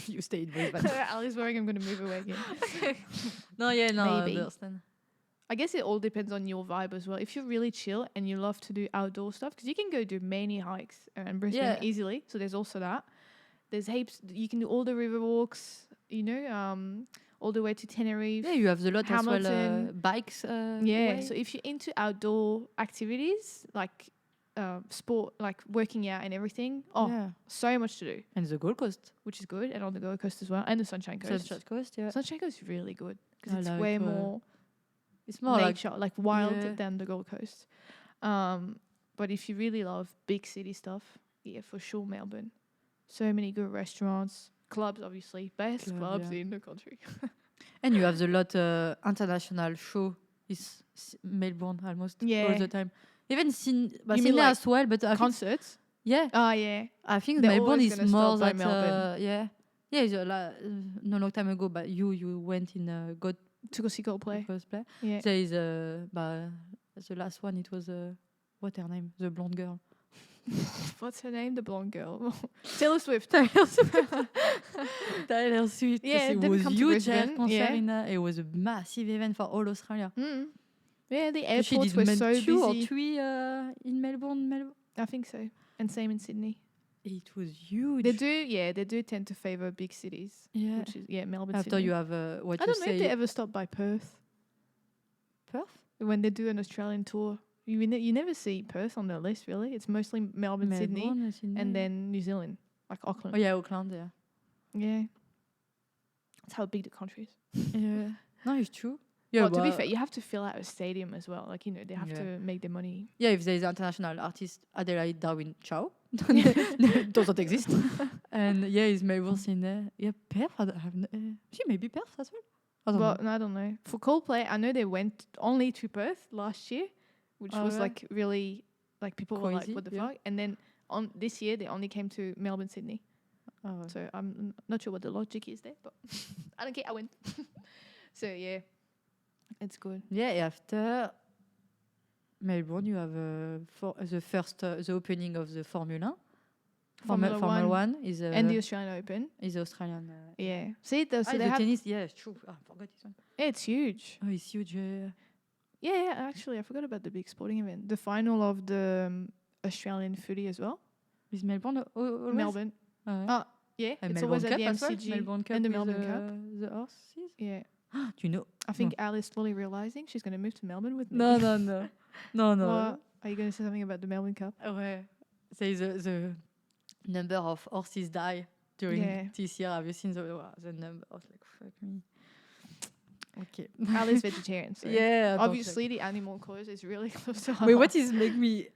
you stay in Brisbane. Ali's worrying I'm going to move away again. No, Maybe. I understand. I guess it all depends on your vibe as well. If you're really chill and you love to do outdoor stuff, because you can go do many hikes around Brisbane easily. So there's also that. There's heaps. You can do all the river walks. All the way to Tenerife. Yeah, you have a lot Hamilton. as well. Bikes. So if you're into outdoor activities like sport, like working out and everything, so much to do. And the Gold Coast, which is good, and on the Gold Coast as well, and the Sunshine Coast. Sunshine Coast is really good because it's way more. It's more nature, like wild than the Gold Coast. But if you really love big city stuff, for sure, Melbourne. So many good restaurants. Clubs, obviously. Best clubs in the country. And you have a lot international show. It's Melbourne almost all the time. Even Sydney as well, but concerts? Yeah. I think Melbourne is more than Melbourne. No long time ago, but you went in to go see Coldplay. Yeah. There is the last one. It was what's her name? The blonde girl. What's her name? The blonde girl. Taylor Swift. Taylor Swift. Yeah, it was huge. It was a massive event for all Australia. Yeah, the airports were so busy. 2 or 3 in Melbourne. I think so. And same in Sydney. It was huge. They do tend to favour big cities. Yeah. Which is, Melbourne, After Sydney. You have what I you don't know if they ever stop by Perth. Perth? When they do an Australian tour. You never see Perth on their list, really. It's mostly Melbourne, Sydney, and then New Zealand, like Auckland. Oh, yeah, Auckland, Yeah. That's how big the country is. Yeah. No, it's true. Yeah, well, to be fair, you have to fill out a stadium as well. Like, they have to make their money. Yeah, if there's international artist, Adelaide, Darwin, ciao. Doesn't exist. And it's Melbourne in there. Yeah, Perth, maybe Perth as well. I don't know. For Coldplay, I know they went only to Perth last year. Which was like really, like people were like, what the fuck? And then on this year, they only came to Melbourne, Sydney. So I'm not sure what the logic is there, but I don't care. I went. So it's good. Yeah, after Melbourne, you have the opening of the Formula 1. Formula 1 is and the Australian Open is Australian. See, so they have tennis. Yeah, it's true. I forgot this one. It's huge. Oh, it's huge. Yeah, actually, I forgot about the big sporting event. The final of the Australian footy as well. Is Melbourne always? Melbourne. It's always at the MCG Melbourne Cup and the Melbourne Cup. The Aussies? Yeah. Do you know? I think Ali's slowly realising she's going to move to Melbourne with me. No. What? Are you going to say something about the Melbourne Cup? Ouais. Say the number of horses die during this year. Have you seen the number? I was like, fuck me. Okay. Ali's vegetarian. So yeah. Obviously, the animal cause is really close to her. Wait, what is make me...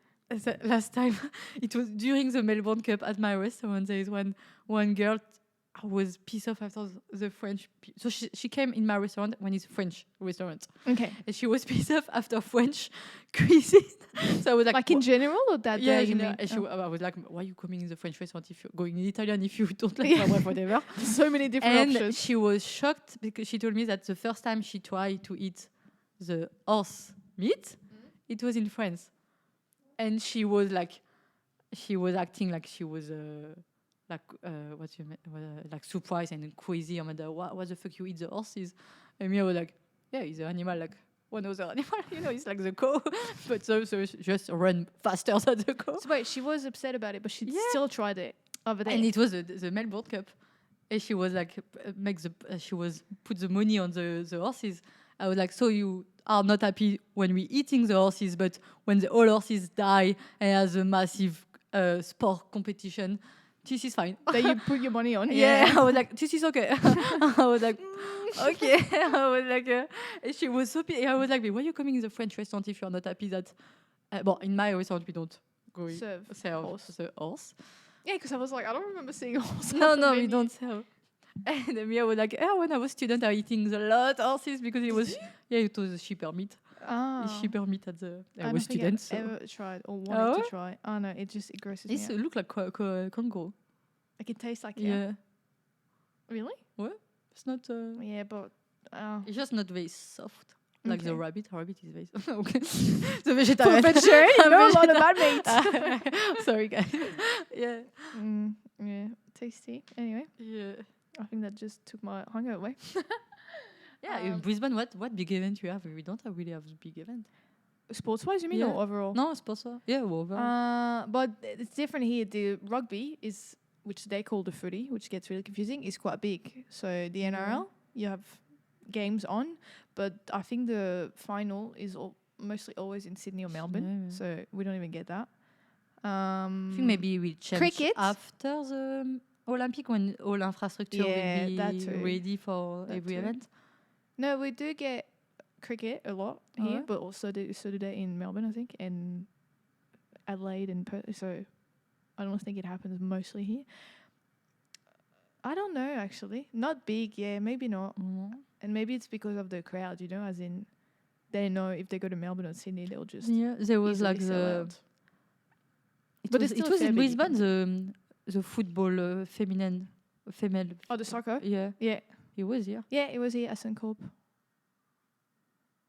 Last time, it was during the Melbourne Cup at my restaurant. There is one girl was pissed off after the French. So she came in my restaurant when it's a French restaurant. Okay. And she was pissed off after French cuisine. So I was like in general or that yeah, day? you know. And I was like, why are you coming in the French restaurant if you're going in Italian if you don't like my wife, whatever? So many different options. And she was shocked because she told me that the first time she tried to eat the horse meat, it was in France. And she was acting like she was like surprised and crazy. I'm like, what the fuck you eat the horses? And me, I was like, yeah, it's an animal like one other animal. You know, it's like the cow, but so just run faster than the cow. So wait, she was upset about it, but she still tried it over there. And it was the Melbourne Cup, and she was like, put the money on the horses. I was like, so you are not happy when we eating the horses, but when the all horses die and has a massive sport competition, this is fine. That you put your money on. Yeah, I was like, this is okay. I was like, okay. I was like, and she was so pissed. I was like, why are you coming in the French restaurant if you're not happy that? In my restaurant we don't go serve the horse. Yeah, because I was like, I don't remember seeing a horse. No, we don't serve. And then I was like, when I was student, I eating a lot of horses because it was a cheaper meat. Cheaper meat at the. I was student. I ever tried or wanted to try. Oh no, it grosses me out. It look like Congo. Like it tastes like Really? What? It's not. Yeah, but it's just not very soft. Like the rabbit. Rabbit is very soft. Okay. The vegetarian. Vegetarian, you know a lot about meat. Sorry, guys. Yeah. Yeah. Tasty. Anyway. Yeah. I think that just took my hunger away. Yeah, in Brisbane, what big event you have? We don't really have a big event. Sports-wise, you mean, or overall? No, sports-wise. Yeah, overall. But it's different here. The rugby is, which they call the footy, which gets really confusing, is quite big. So the NRL, you have games on, but I think the final is mostly always in Sydney or Melbourne. Yeah. So we don't even get that. I think maybe we change cricket after the Olympic when all infrastructure will be ready for every event. No, we do get cricket a lot here, but also so do they in Melbourne, I think, and Adelaide and Perth. So I don't think it happens mostly here. I don't know, actually. Not big, maybe not. And maybe it's because of the crowd, you know, as in they know if they go to Melbourne or Sydney, they'll just there was like the. It was in Brisbane the football female. Oh, the soccer. Yeah. It was here. Yeah, it was here at St. Corp.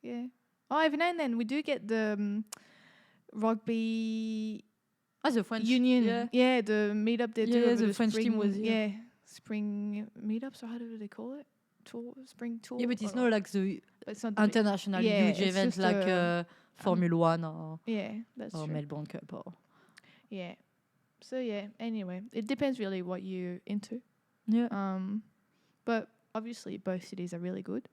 Yeah. Oh, every now and then we do get the rugby. The French union. Yeah, the meetup they do. The French team was here. Yeah, spring meetups. Or how do they call it? Spring tour. Yeah, but it's not like the international huge event like Formula 1 or that's or true. Melbourne Cup or. Yeah. So anyway, it depends really what you're into. Yeah. But obviously both cities are really good.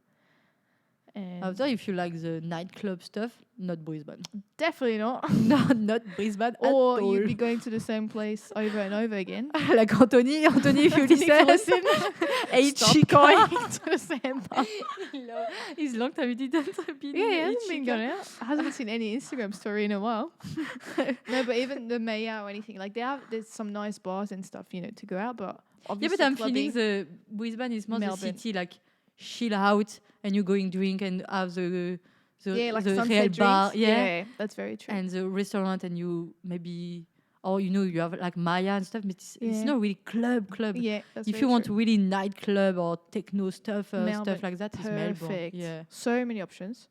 And After, if you like the nightclub stuff, not Brisbane. Definitely not. Not Brisbane at all. Or you'd be going to the same place over and over again. Like Anthony, if you listen. Stop going to the same bar. It's long time he didn't be. Yeah, he hasn't been going out. I haven't seen any Instagram story in a while. No, but even the Maya or anything, like there's some nice bars and stuff, to go out, but obviously but I'm feeling the Brisbane is more Melbourne. The city, like chill out and you going drink and have the like the real bar. Yeah, that's very true. And the restaurant and you maybe, or you have like Maya and stuff, but it's not really club. Yeah, that's if you want really nightclub or techno stuff, stuff like that, perfect. It's Melbourne. Yeah, so many options,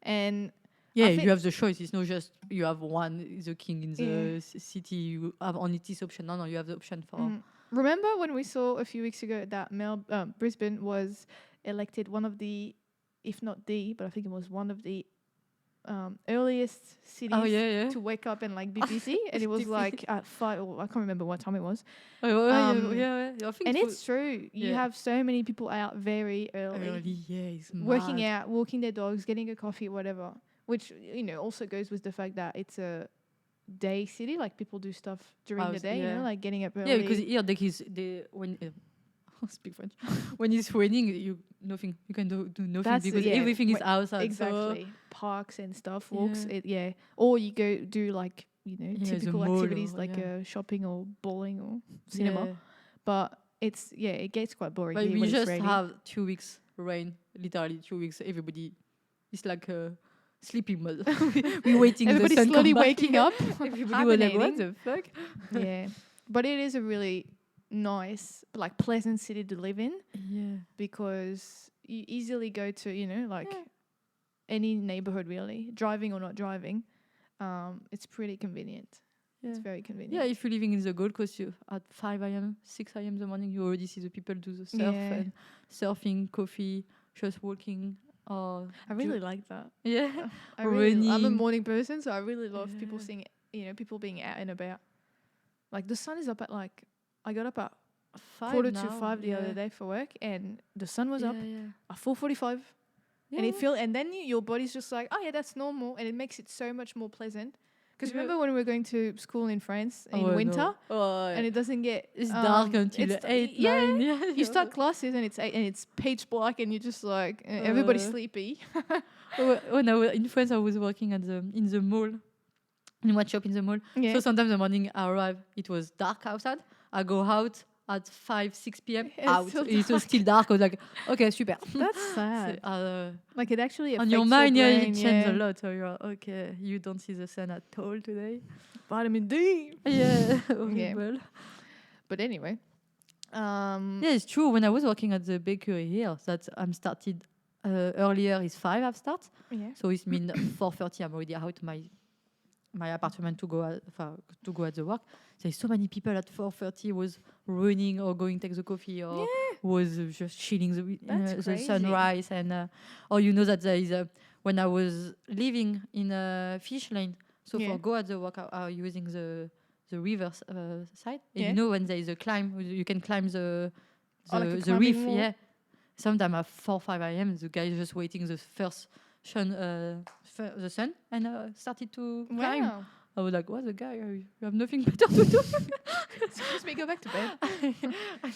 and you have the choice. It's not just you have one the king in the city. You have only this option. No, you have the option for. Remember when we saw a few weeks ago that Brisbane was elected one of the, if not the, but I think it was one of the earliest cities to wake up and be busy, and it was like at 5, or I can't remember what time it was. I think and it's true. You have so many people out very early, it's working out, walking their dogs, getting a coffee, whatever. Which also goes with the fact that it's a day city. Like people do stuff during the day, you know, like getting up early. Yeah, because here when speak French. When it's raining, you can do nothing because everything is outside. Exactly, parks and stuff, walks. Or you go do like typical activities like shopping or bowling or cinema. But it gets quite boring. But here we when just it's raining. have 2 weeks rain, literally 2 weeks. Everybody is like sleeping mode. We waiting. Everybody's the sun slowly come back. waking up. Everybody was like, what the fuck? Yeah, but it is a really nice, like pleasant city to live in. Yeah, because you easily go to any neighborhood really, driving or not driving. It's pretty convenient. It's very convenient. Yeah, if you're living in the Gold Coast, you at 5 a.m., 6 a.m. in the morning, you already see the people do the surf and surfing, coffee, just walking. I really like that. Yeah, I'm a morning person, so I really love people seeing, people being out and about. Like the sun is up at I got up at 4:45 the other day for work, and the sun was up at 4:45. And then your body's just like, oh yeah, that's normal, and it makes it so much more pleasant. Because remember when we were going to school in France in winter, and it doesn't get it's dark until 8, 9. You start classes and it's 8 and it's pitch black, and you're just like everybody's sleepy. When I was in France, I was working in the mall, in one shop in the mall. So sometimes in the morning I arrive, it was dark outside. I go out at 5, 6 p.m. out. It was still dark. I was like, okay, super. That's sad. Like it actually affects on your mind, your brain, it changes a lot. So you're okay. You don't see the sun at all today. Vitamin D. Yeah, horrible. But anyway, it's true. When I was working at the bakery here, that I'm started earlier is 5. I've start. Yeah. So it means 4:30. I'm already out my apartment to go at the work. There's so many people at 4:30 was running or going take the coffee or was just chilling the sunrise and or that there is when I was living in a fish lane, so for go at the work I using the river side. And when there is a climb, you can climb the reef. Wall. Yeah, sometimes at 4, 5 a.m. the guy is just waiting the first the sun and started to climb. I was like, what the guy? You have nothing better to do. Excuse me, go back to bed.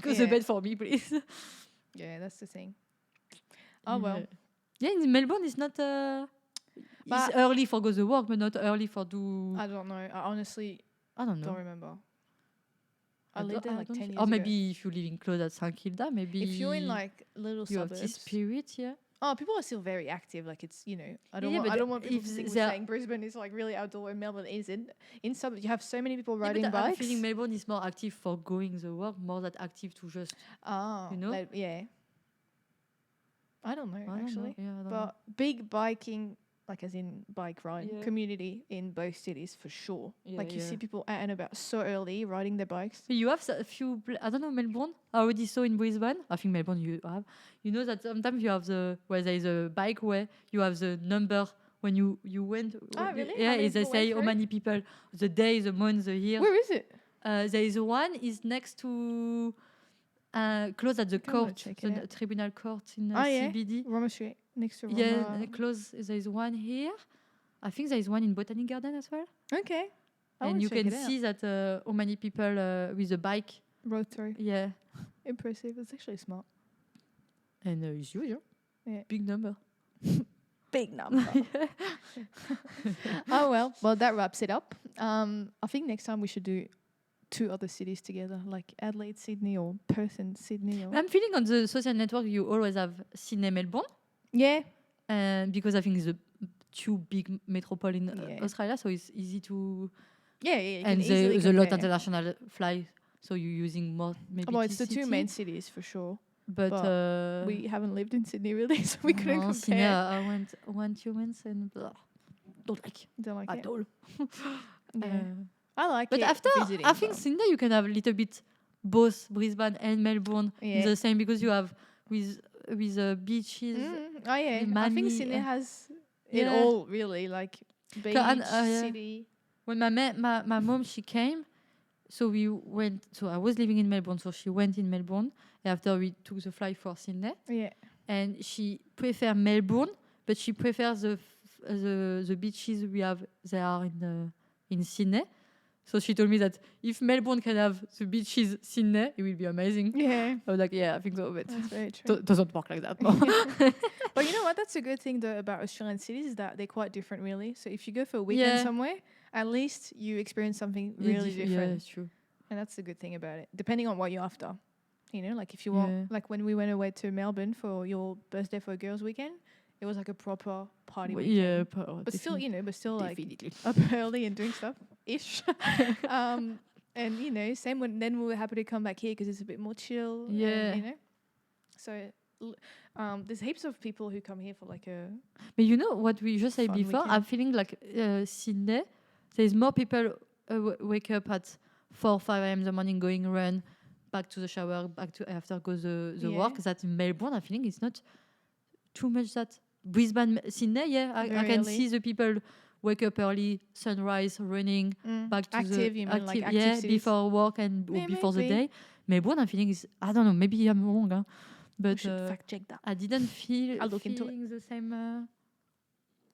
Go to bed for me, please. Yeah, that's the thing. Oh, well. Yeah, in Melbourne, it's not... it's early for go to work, but not early for do... I don't know. I honestly don't remember. I lived there 10 years ago. Or maybe if you're living close at St. Kilda, maybe... If you're in little suburbs... You have this spirit, Oh, people are still very active. Like it's, I don't want people to think we're saying Brisbane is like really outdoor and Melbourne isn't. In suburbs, you have so many people riding bikes. I'm feeling Melbourne is more active for going to work, more that active to just, I don't know actually. But big biking, like as in bike ride community in both cities for sure. You see people out and about so early riding their bikes. You have a few, I don't know, Melbourne. I already saw in Brisbane. I think Melbourne you have. You know that sometimes you have where there is a bike where you have the number when you went. Oh, really? Yeah, they say how many people, the day, the month, the year. Where is it? There is one is next to, close at the court, the tribunal court in CBD. Roma Street. Next to Roma. Yeah, close. There is one here. I think there is one in Botanic Garden as well. Okay. And you can see that how many people with a bike rode through. Yeah. Impressive. It's actually smart. And it's huge, yeah. Big number. Big number. Well, that wraps it up. I think next time we should do 2 other cities together, like Adelaide, Sydney, or Perth and Sydney. I'm feeling on the social network you always have Sydney, Melbourne. Yeah. Because I think it's a 2 big metropole in Australia, so it's easy to... Yeah. And there's a lot of international flights, so you're using more maybe it's the 2 main cities for sure. But we haven't lived in Sydney really, so we couldn't compare. Sydney, I went 2 months and don't like at it. All. I like it. But after, visiting, I think Sydney you can have a little bit both Brisbane and Melbourne in the same, because you have with beaches. I think Sydney has it all really, like beach, city. When my mom, she came, so we went. So I was living in Melbourne, so she went in Melbourne. After we took the flight for Sydney. Yeah. And she prefers Melbourne, but she prefers the beaches we have there in in Sydney. So she told me that if Melbourne can have the beaches Sydney, it will be amazing. Yeah. I was like, yeah, I think so. But that's very true. Doesn't work like that. No. But you know what? That's a good thing though about Australian cities is that they're quite different, really. So if you go for a weekend somewhere, at least you experience something really different. Yeah, that's true. And that's the good thing about it. Depending on what you're after, you know, like if you want, like when we went away to Melbourne for your birthday for a girls' weekend, it was like a proper party weekend. Yeah, but still, you know, definitely. Like up early and doing stuff ish. And you know, same when then we were happy to come back here because it's a bit more chill. Yeah, and, you know, so there's heaps of people who come here for like a. But you know what we just said before? Weekend. I'm feeling like Sydney. There's more people wake up at 4, 5 a.m. in the morning, going run, back to the shower, back to after go the work. That in Melbourne, I'm feeling it's not too much that. Brisbane, Sydney, I can see the people wake up early, sunrise, running, back to active, the you mean, like active cities? Before work and before the day. Melbourne, I'm feeling is, I don't know, maybe I'm wrong, huh? But we should fact check that. I didn't feel I'll look into it. The same.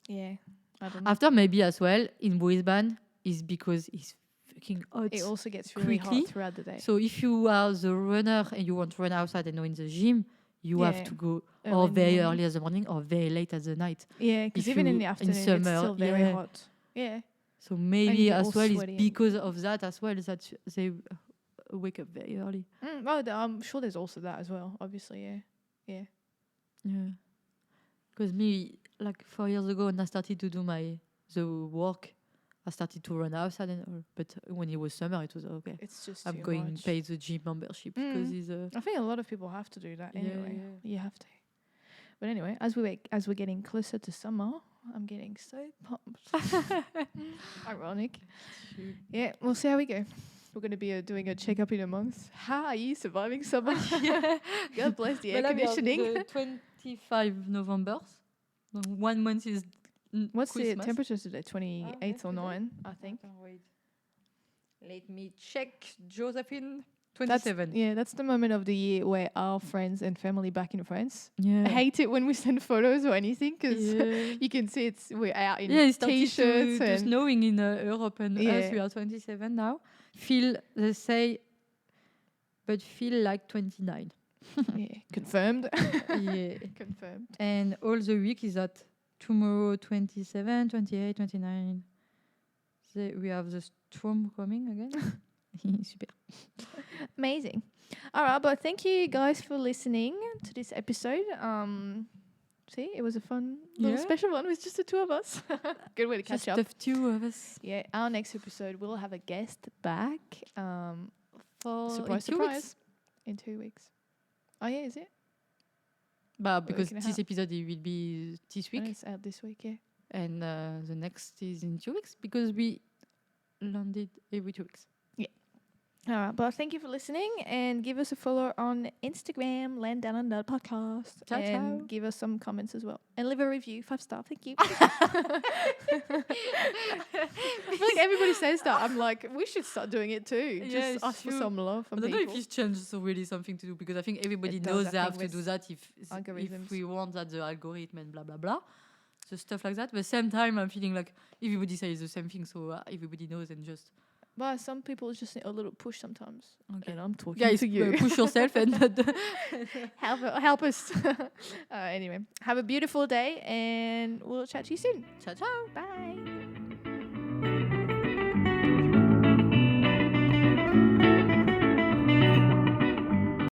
Yeah, I don't know. After maybe as well in Brisbane is because it's fucking hot. It also gets really hot throughout the day. So if you are the runner and you want to run outside and not in the gym, you have to go or very early in the morning or very late at the night. Yeah, because even in the afternoon, it's still very hot. Yeah. So maybe as well it's because of that as well that they wake up very early. Well, I'm sure there's also that as well. Obviously, yeah. Because me, like 4 years ago, when I started to do the work, I started to run outside and all. But when it was summer, it was okay. It's just I'm going to pay the gym membership because it's. I think a lot of people have to do that anyway. You have to. But anyway, as we're getting closer to summer, I'm getting so pumped. Ironic. Yeah, we'll see how we go. We're going to be doing a checkup in a month. How are you surviving summer? God bless the air conditioning. The 25 November. 1 month is. What's Christmas. the temperature today? 28 or 9, I think. Wait. Let me check, Josephine. 27. That's the moment of the year where our friends and family back in France. Yeah. I hate it when we send photos or anything because you can see we're out in it's t-shirts. It's snowing in Europe and us, we are 27 now. They say, but feel like 29. Confirmed. Yeah. Confirmed. And all the week is that tomorrow 27, 28, 29. We have the storm coming again. Super. Amazing. All right, but thank you guys for listening to this episode. See, it was a fun little special one with just the two of us. Good way to catch up. Just the two of us. Yeah, our next episode we'll have a guest back. For surprise. In 2 weeks. Oh yeah, is it? But because this episode it will be this week. It's out this week, yeah. And the next is in 2 weeks because we landed every 2 weeks. Yeah. All right, but thank you for listening and give us a follow on Instagram, Land Down Under Podcast. And give us some comments as well. And leave a review, 5-star. Thank you. I feel like everybody says that. I'm like, we should start doing it too. Just ask for some love from people. I don't know if it's changed so really something to do because I think everybody knows they have to do that if we want that the algorithm and blah, blah, blah. So stuff like that. But at the same time, I'm feeling like everybody says the same thing. So everybody knows and just... But some people just need a little push sometimes. Okay. And I'm talking to you. Push yourself and help us. Anyway, have a beautiful day and we'll chat to you soon. Ciao, ciao. Bye.